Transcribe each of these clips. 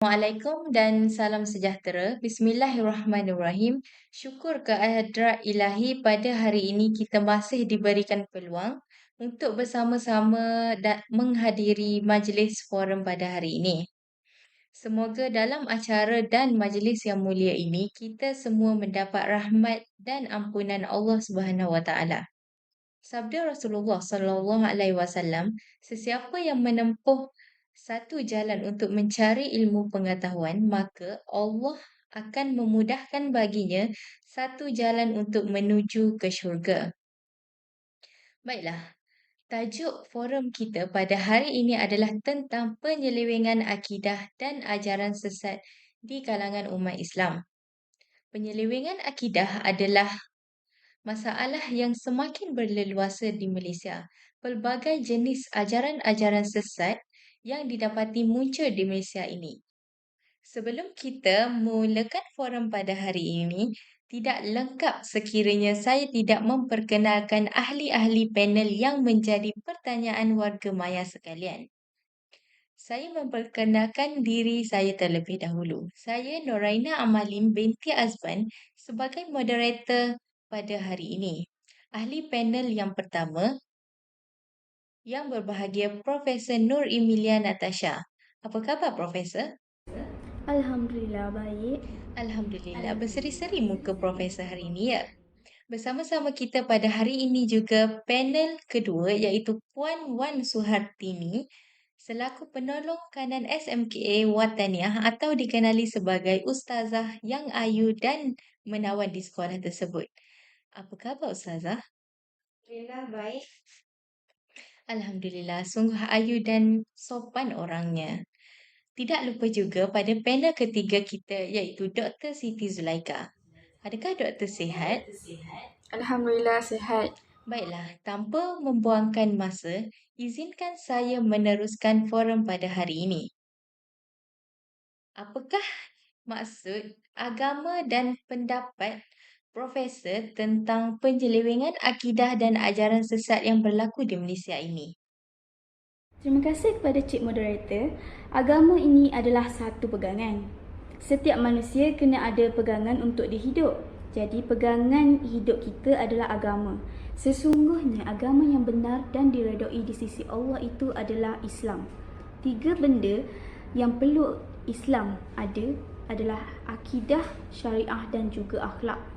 Assalamualaikum dan salam sejahtera. Bismillahirrahmanirrahim. Syukur kehadrat ilahi pada hari ini kita masih diberikan peluang untuk bersama-sama dan menghadiri majlis forum pada hari ini. Semoga dalam acara dan majlis yang mulia ini kita semua mendapat rahmat dan ampunan Allah Subhanahu Wa Taala. Sabda Rasulullah Sallallahu Alaihi Wasallam, sesiapa yang menempuh satu jalan untuk mencari ilmu pengetahuan, maka Allah akan memudahkan baginya satu jalan untuk menuju ke syurga. Baiklah, tajuk forum kita pada hari ini adalah tentang penyelewengan akidah dan ajaran sesat di kalangan umat Islam. Penyelewengan akidah adalah masalah yang semakin berleluasa di Malaysia. Pelbagai jenis ajaran-ajaran sesat yang didapati muncul di Malaysia ini. Sebelum kita mulakan forum pada hari ini, tidak lengkap sekiranya saya tidak memperkenalkan ahli-ahli panel yang menjadi pertanyaan warga maya sekalian. Saya memperkenalkan diri saya terlebih dahulu. Saya Noraina Amalim binti Azban sebagai moderator pada hari ini. Ahli panel yang pertama yang berbahagia Profesor Nur Emilia Natasha. Apa khabar Profesor? Alhamdulillah baik. Alhamdulillah, berseri-seri muka Profesor hari ini ya. Bersama-sama kita pada hari ini juga panel kedua iaitu Puan Wan Suhartini selaku penolong kanan SMKA Wataniah atau dikenali sebagai Ustazah yang ayu dan menawan di sekolah tersebut. Apa khabar Ustazah? Alhamdulillah baik. Alhamdulillah, sungguh ayu dan sopan orangnya. Tidak lupa juga pada panel ketiga kita iaitu Dr. Siti Zulaika. Adakah doktor sihat? Alhamdulillah sihat. Baiklah, tanpa membuangkan masa, izinkan saya meneruskan forum pada hari ini. Apakah maksud agama dan pendapat Profesor tentang penyelewengan akidah dan ajaran sesat yang berlaku di Malaysia ini? Terima kasih kepada Cik Moderator. Agama ini adalah satu pegangan. Setiap manusia kena ada pegangan untuk dihidup. Jadi pegangan hidup kita adalah agama. Sesungguhnya agama yang benar dan diredai di sisi Allah itu adalah Islam. Tiga benda yang perlu Islam ada adalah akidah, syariah dan juga akhlak.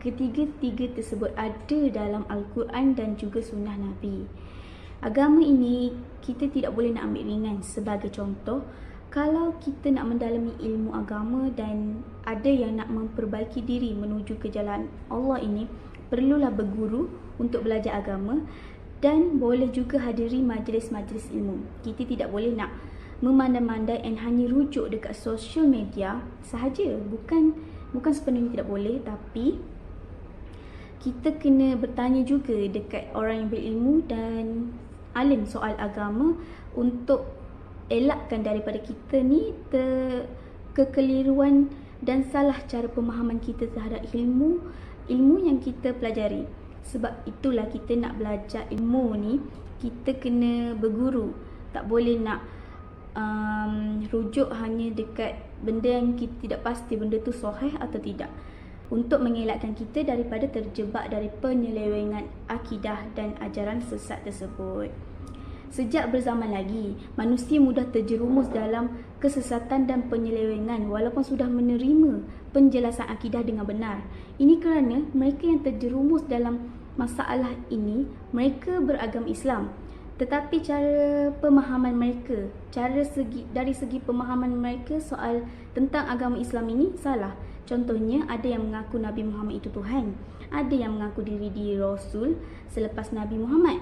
Ketiga-tiga tersebut ada dalam Al-Quran dan juga sunnah Nabi. Agama ini kita tidak boleh nak ambil ringan. Sebagai contoh, kalau kita nak mendalami ilmu agama dan ada yang nak memperbaiki diri menuju ke jalan Allah ini, perlulah berguru untuk belajar agama dan boleh juga hadiri majlis-majlis ilmu. Kita tidak boleh nak memandai-mandai dan hanya rujuk dekat social media sahaja. Bukan sepenuhnya tidak boleh, tapi kita kena bertanya juga dekat orang yang berilmu dan alim soal agama untuk elakkan daripada kita ni kekeliruan dan salah cara pemahaman kita terhadap ilmu yang kita pelajari. Sebab itulah kita nak belajar ilmu ni, kita kena berguru. Tak boleh nak rujuk hanya dekat benda yang kita tidak pasti benda tu sahih atau tidak, untuk mengelakkan kita daripada terjebak dari penyelewengan akidah dan ajaran sesat tersebut. Sejak berzaman lagi, manusia mudah terjerumus dalam kesesatan dan penyelewengan walaupun sudah menerima penjelasan akidah dengan benar. Ini kerana mereka yang terjerumus dalam masalah ini, mereka beragama Islam. Tetapi dari segi pemahaman mereka soal tentang agama Islam ini salah. Contohnya, ada yang mengaku Nabi Muhammad itu Tuhan, ada yang mengaku diri Rasul selepas Nabi Muhammad,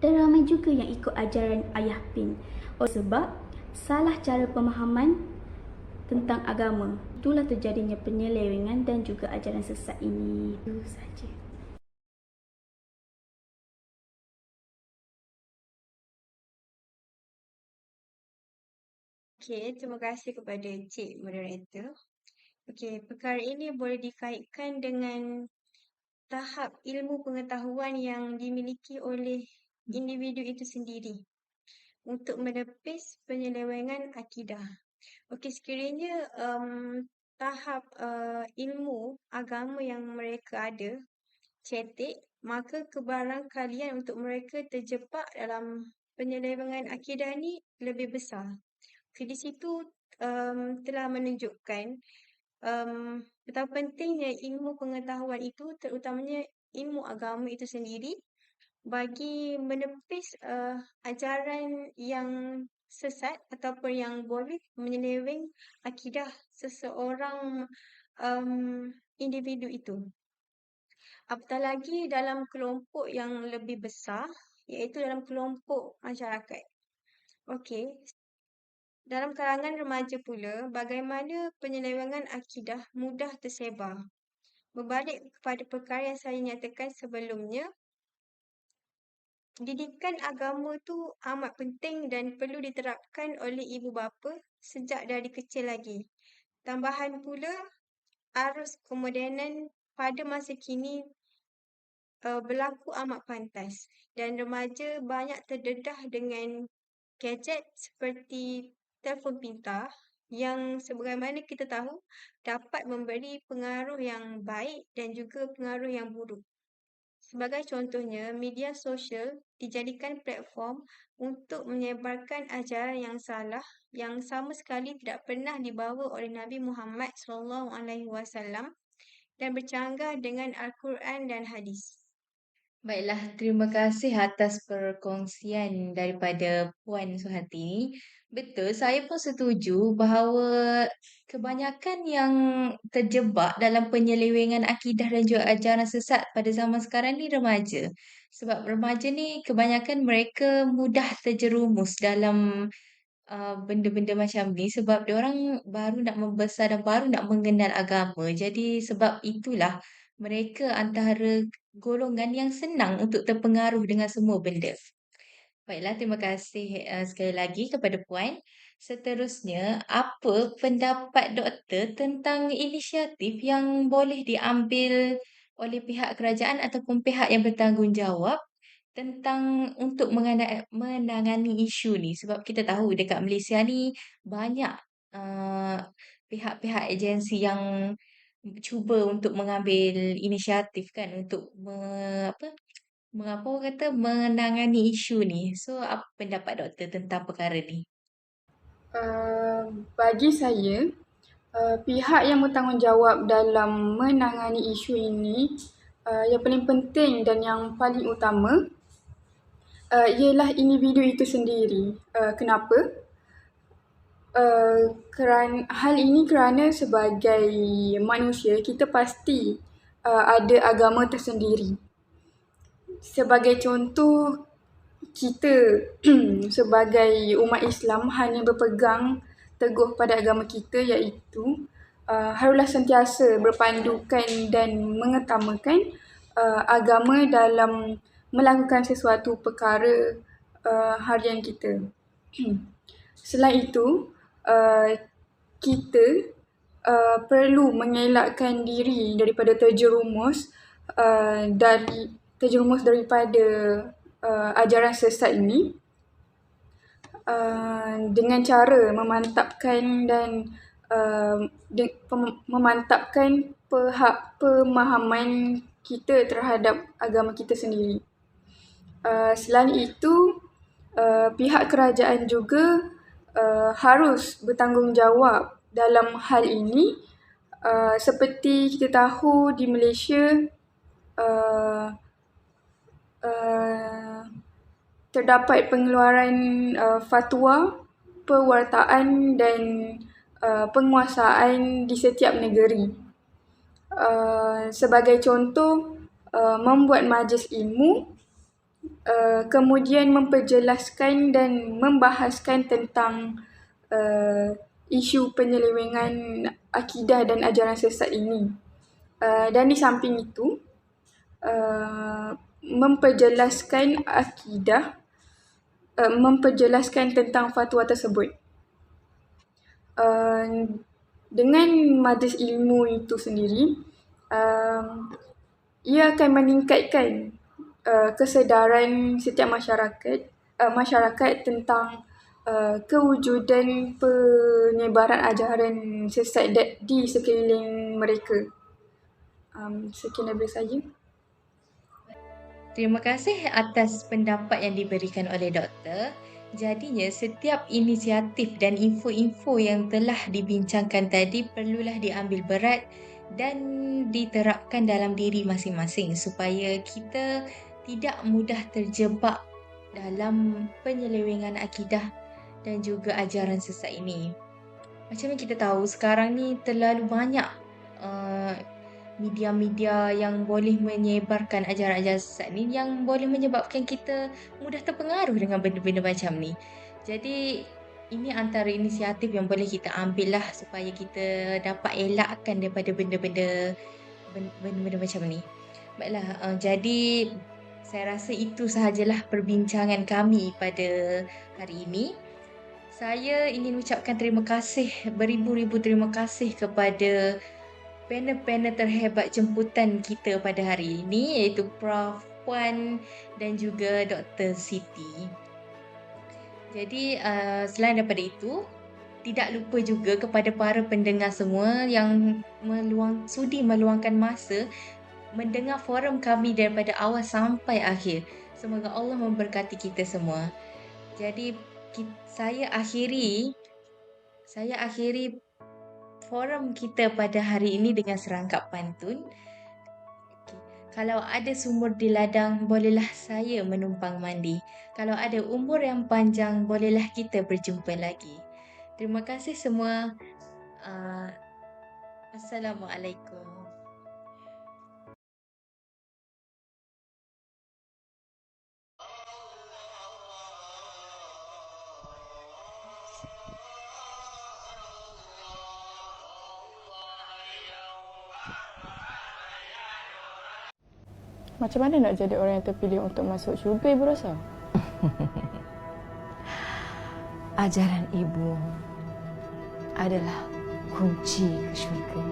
dan ramai juga yang ikut ajaran Ayah Pin. Sebab salah cara pemahaman tentang agama, itulah terjadinya penyelewengan dan juga ajaran sesat ini. Itu saja. Okey, terima kasih kepada Cik Moderator. Okey, perkara ini boleh dikaitkan dengan tahap ilmu pengetahuan yang dimiliki oleh individu itu sendiri untuk menepis penyelewengan akidah. Okey, sekiranya tahap ilmu agama yang mereka ada cetek, maka kebarangkalian untuk mereka terjebak dalam penyelewengan akidah ni lebih besar. Okay, di situ telah menunjukkan betapa pentingnya ilmu pengetahuan itu, terutamanya ilmu agama itu sendiri, bagi menepis ajaran yang sesat ataupun yang boleh menyeleweng akidah seseorang individu itu. Apatah lagi dalam kelompok yang lebih besar, iaitu dalam kelompok masyarakat. Okey, dalam kalangan remaja pula, bagaimana penyelewengan akidah mudah tersebar. Berbalik kepada perkara yang saya nyatakan sebelumnya, didikan agama tu amat penting dan perlu diterapkan oleh ibu bapa sejak dari kecil lagi. Tambahan pula, arus kemodenan pada masa kini berlaku amat pantas dan remaja banyak terdedah dengan gadget seperti telefon pintar yang sebagaimana kita tahu dapat memberi pengaruh yang baik dan juga pengaruh yang buruk. Sebagai contohnya, media sosial dijadikan platform untuk menyebarkan ajaran yang salah yang sama sekali tidak pernah dibawa oleh Nabi Muhammad SAW dan bercanggah dengan Al-Quran dan hadis. Baiklah, terima kasih atas perkongsian daripada Puan Suhati ni. Betul, saya pun setuju bahawa kebanyakan yang terjebak dalam penyelewengan akidah dan juga ajaran sesat pada zaman sekarang ni remaja. Sebab remaja ni kebanyakan mereka mudah terjerumus dalam benda-benda macam ni sebab diorang baru nak membesar dan baru nak mengenal agama. Jadi sebab itulah mereka antara golongan yang senang untuk terpengaruh dengan semua benda. Baiklah, terima kasih sekali lagi kepada Puan. Seterusnya, apa pendapat doktor tentang inisiatif yang boleh diambil oleh pihak kerajaan ataupun pihak yang bertanggungjawab tentang untuk menangani isu ni? Sebab kita tahu dekat Malaysia ni banyak uh, pihak-pihak agensi yang cuba untuk mengambil inisiatif kan untuk mengapa orang kata menangani isu ni. So apa pendapat doktor tentang perkara ni? Bagi saya, pihak yang bertanggungjawab dalam menangani isu ini yang paling penting dan yang paling utama ialah individu itu sendiri. Kenapa? Hal ini kerana sebagai manusia kita pasti ada agama tersendiri. Sebagai contoh, kita sebagai umat Islam hanya berpegang teguh pada agama kita, iaitu haruslah sentiasa berpandukan dan mengutamakan agama dalam melakukan sesuatu perkara harian kita. Selain itu, kita perlu mengelakkan diri daripada terjerumus daripada ajaran sesat ini dengan cara memantapkan pemahaman kita terhadap agama kita sendiri. Selain itu, pihak kerajaan juga harus bertanggungjawab dalam hal ini. Seperti kita tahu di Malaysia terdapat pengeluaran fatwa, pewartaan dan penguasaan di setiap negeri. Sebagai contoh, membuat majlis ilmu, kemudian memperjelaskan dan membahaskan tentang isu penyelewengan akidah dan ajaran sesat ini. Dan di samping itu, memperjelaskan tentang fatwa tersebut. Dengan majlis ilmu itu sendiri, ia akan meningkatkan kesedaran setiap masyarakat tentang kewujudan penyebaran ajaran sesat di sekeliling mereka. Sekian daripada saya. Terima kasih atas pendapat yang diberikan oleh doktor. Jadinya setiap inisiatif dan info-info yang telah dibincangkan tadi perlulah diambil berat dan diterapkan dalam diri masing-masing supaya kita tidak mudah terjebak dalam penyelewengan akidah dan juga ajaran sesat ini. Macam yang kita tahu sekarang ni terlalu banyak media-media yang boleh menyebarkan ajaran-ajaran sesat ni yang boleh menyebabkan kita mudah terpengaruh dengan benda-benda macam ni. Jadi ini antara inisiatif yang boleh kita ambil lah supaya kita dapat elakkan daripada benda-benda macam ni. Baiklah, jadi saya rasa itu sahajalah perbincangan kami pada hari ini. Saya ingin ucapkan terima kasih, beribu-ribu terima kasih kepada panel-panel terhebat jemputan kita pada hari ini iaitu Prof. Puan dan juga Dr. Siti. Jadi selain daripada itu, tidak lupa juga kepada para pendengar semua yang sudi meluangkan masa mendengar forum kami daripada awal sampai akhir. Semoga Allah memberkati kita semua. Jadi saya akhiri forum kita pada hari ini dengan serangkap pantun. Kalau ada sumur di ladang, bolehlah saya menumpang mandi. Kalau ada umur yang panjang, bolehlah kita berjumpa lagi. Terima kasih semua. Assalamualaikum. Macam mana nak jadi orang yang terpilih untuk masuk syurga, Ibu Rosa? Ajaran ibu adalah kunci ke syurga.